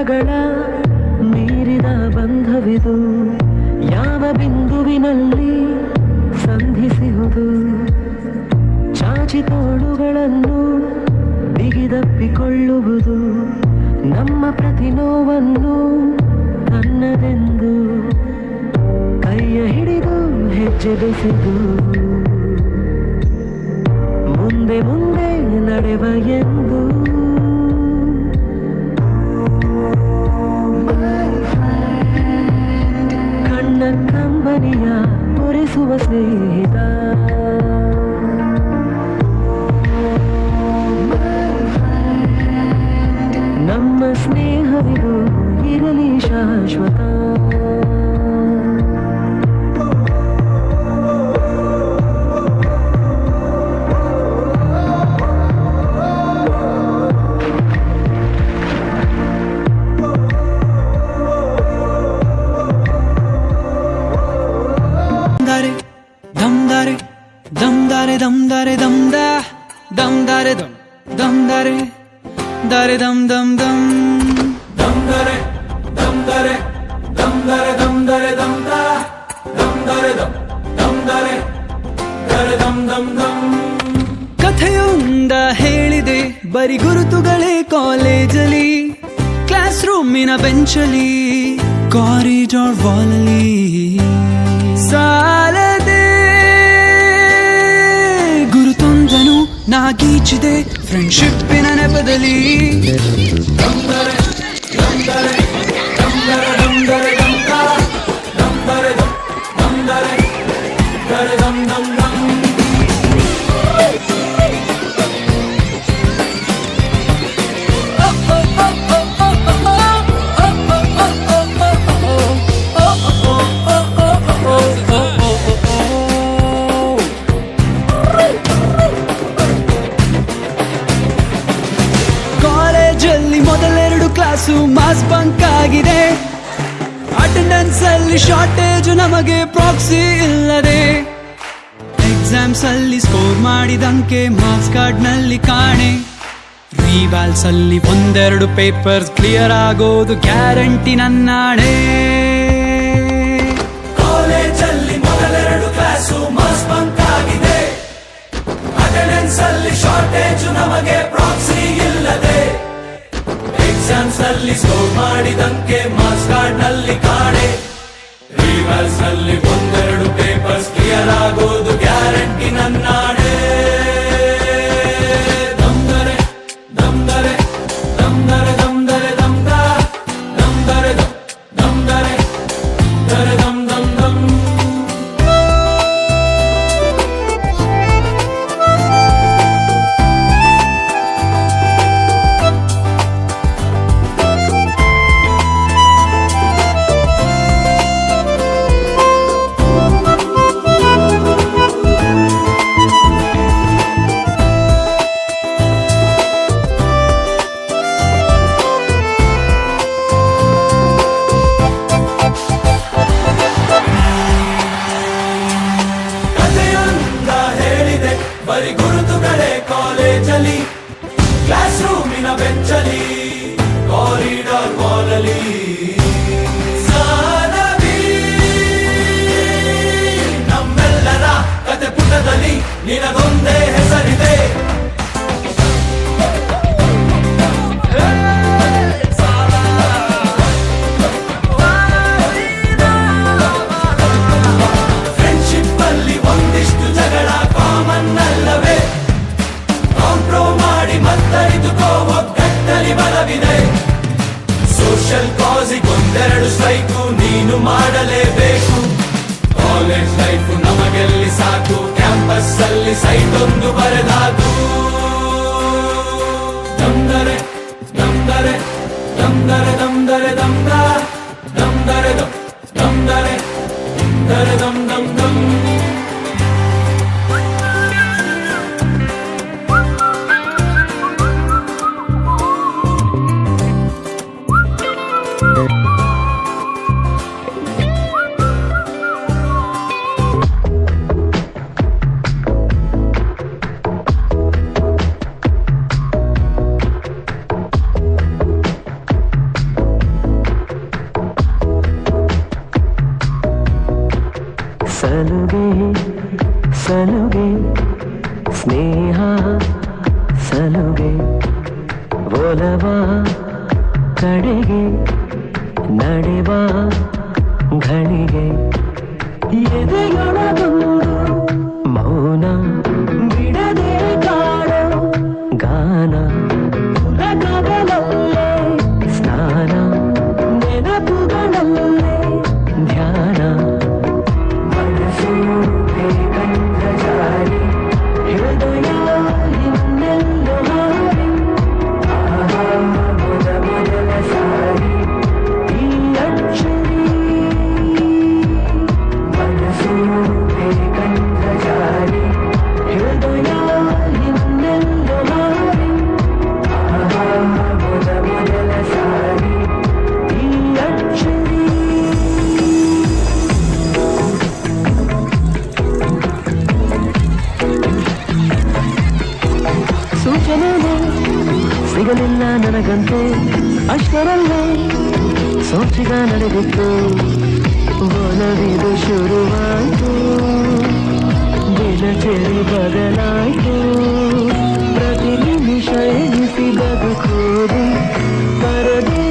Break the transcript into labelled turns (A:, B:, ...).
A: ಕಾಲಗಳ ಮೀರಿದ ಬಂಧವಿದು, ಯಾವ ಬಿಂದುವಿನಲ್ಲಿ ಸಂಧಿಸುವುದು. ಚಾಚಿ ತೋಳುಗಳನ್ನು ಬಿಗಿದಪ್ಪಿಕೊಳ್ಳುವುದು, ನಮ್ಮ ಪ್ರತಿ ನೋವನ್ನು ತನ್ನದೆಂದು ಕೈಯ ಹಿಡಿದು ಹೆಜ್ಜೆ ಬೆಸೆದು ಮುಂದೆ ಮುಂದೆ ನಡೆವ ಎಂದು. ಕಣ್ಣ ಕಂಬನಿಯ ಒರೆಸುವ ಸ್ನೇಹಿತ, ನಮ್ಮ ಸ್ನೇಹವಿದು ಇರಲಿ ಶಾಶ್ವತ.
B: Damdare, damdare, damdare, damda, damdare, dam, damdare, dare, dam, dam, dam, damdare, damdare, damdare, damdare, damda, damdare, dam, damdare, dare, dam, dam, dam. ಕಥೆಯೊಂದ ಹೇಳಿದೆ ಬರಿ ಗುರುತುಗಳೇ ಕಾಲೇಜಲ್ಲಿ, ಕ್ಲಾಸ್ ರೂಮಿನ ಬೆಂಚಲ್ಲಿ, ಕಾರಿಡಾರ್ ವಾಲಲ್ಲಿ ಸಾಲದೆ ಗುರುತೊಂದನು ನಾಗೀಚಿದೆ ಫ್ರೆಂಡ್ಶಿಪ್ಪಿನ ನೆಪದಲ್ಲಿ. damdare, damdare, damdare, damdare, damda, damdare, dam, damdare, dare, dam, dam, dam. ಮೊದಲೆರಡು class mass bunk ಆಗಿದೆ, attendance ಅಲ್ಲಿ shortage ನಮಗೆ ಪ್ರಾಕ್ಸಿ ಇಲ್ಲದೆ, ಎಕ್ಸಾಮ್ಸ್ ಅಲ್ಲಿ ಸ್ಕೋರ್ ಮಾಡಿದಂಕೆ ಮಾರ್ಕ್ಸ್ ಕಾರ್ಡ್ ನಲ್ಲಿ ಕಾಣೆ, ರಿವಾಲ್ಸ್ ಅಲ್ಲಿ ಒಂದೆರಡು ಪೇಪರ್ಸ್ ಕ್ಲಿಯರ್ ಆಗೋದು ಗ್ಯಾರಂಟಿ ನನ್ನಾಣೆ. ಕಾಲೇಜಲ್ಲಿ ಮೊದಲೆರಡು ಕ್ಲಾಸು ಮಾಸ್ ಬಂಕ್ ಆಗಿದೆ, ಅಟೆಂಡೆನ್ಸ್ ಅಲ್ಲಿ ಶಾರ್ಟೇಜ್ ನಮಗೆ ಪ್ರಾಕ್ಸಿ ಇಲ್ಲದೆ, ಎಕ್ಸಾಮ್ಸ್ ಅಲ್ಲಿ ಸ್ಕೋರ್ ಮಾಡಿದಂಕೆ ಮಾರ್ಕ್ಸ್ ಕಾರ್ಡ್ ನಲ್ಲಿ ಕಾಣೆ, ರಿವರ್ಸ್ ನಲ್ಲಿ ಒಂದೆರಡು ಪೇಪರ್ಸ್ ಕ್ಲಿಯರ್ ಆಗೋದು guarantee ನನ್ನಾಣೆ. damdare, damdare, damdare, damdare, damda, damdare, dam, damdare, dare, dam, dam, dam. ಬರಿ ಗುರುತುಗಳೇ ಕಾಲೇಜಲ್ಲಿ, ಕ್ಲಾಸ್ ರೂಮಿನ ಬೆಂಚಲ್ಲಿ, ಕಾರಿಡಾರ್ ವಾಲಲ್ಲಿ ಸಾಲವಿ ನಮ್ಮೆಲ್ಲರ ಕತೆ ಪುಟದಲ್ಲಿ ನಿನಗೊಂದೇ ಹೆಸರಿದೆ. ಫ್ರೆಂಡ್ಶಿಪ್ ಅಲ್ಲಿ ಒಂದಿಷ್ಟು ಜಗಳ ಕಾಮನ್ ಅಲ್ಲವೇ, ಕಾಂಪ್ರೋ ಮಾಡಿ ಮತ್ತರಿದುಕೋ ಒಗ್ಗಟ್ಟಲ್ಲಿ ಬಲವಿದೆ. ಸೋಷಿಯಲ್ ಕಾಸಿಗೊಂದೆರಡು ಸ್ಟ್ರೈಕು ನೀನು ಮಾಡಲೇಬೇಕು, ಕಾಲೇಜ್ ಲೈಫ್ ನಮಗೆಲ್ಲಿ ಸಾಕು, ಕ್ಯಾಂಪಸ್ ಅಲ್ಲಿ ಸೈಟ್ ಒಂದು ಬರೆದಾಕು. damdare, damdare, damdare, damdare, damda, damdare, dam, damdare, dare, dam, dam, dam.
A: ಸಲುಗೆ ಸಲುಗೆ ಸ್ನೇಹ ಸಲುಗೆ ಒಲವ ಕಡೆಗೆ ನಡೆವ ಘಳಿಗೆ ಎದೆಯೊಳಗೊಂದು ಮೌನ ಬಿಡದೆ ಕಾಡೋ ಗಾನ ಪುಲಕಗಳಲ್ಲೇ ಸ್ನಾನ ನೆನಪುಗಳಲ್ಲೇ ಧ್ಯಾನ ಮನಸ್ಸು ಬೇಕಂದ ಜಾರಿ ಹೃದಯ ಇನ್ನೆಲ್ಲೋ ಹಾರಿ ಆಹಾ ಮೊದಲ ಸಾರಿ ಈ ಅಕ್ಷರಿ ಮನಸ್ಸು ಬೇಕಂದ ಜಾರಿ ಹೃದಯ ಇನ್ನೆಲ್ಲೋ ಹಾರಿ ಆಹಾ ಮೊದಲ ಸಾರಿ ಈ ಅಕ್ಷರಿ ಸೂಚನೆನೇ ಸಿಗಲಿಲ್ಲ ನನಗಂತೂ ಅಷ್ಟರಲ್ಲೇ ಸೋಚಿಗ ನಡೆದಿತ್ತು ಒಲವಿದು ಶುರುವಾಯಿತು ದಿನಚರಿ ಬದಲಾಯಿತು ಪ್ರತಿ ನಿಮಿಷ ಎನಿಸಿ ಬದುಕುವುದು ಪರದೆ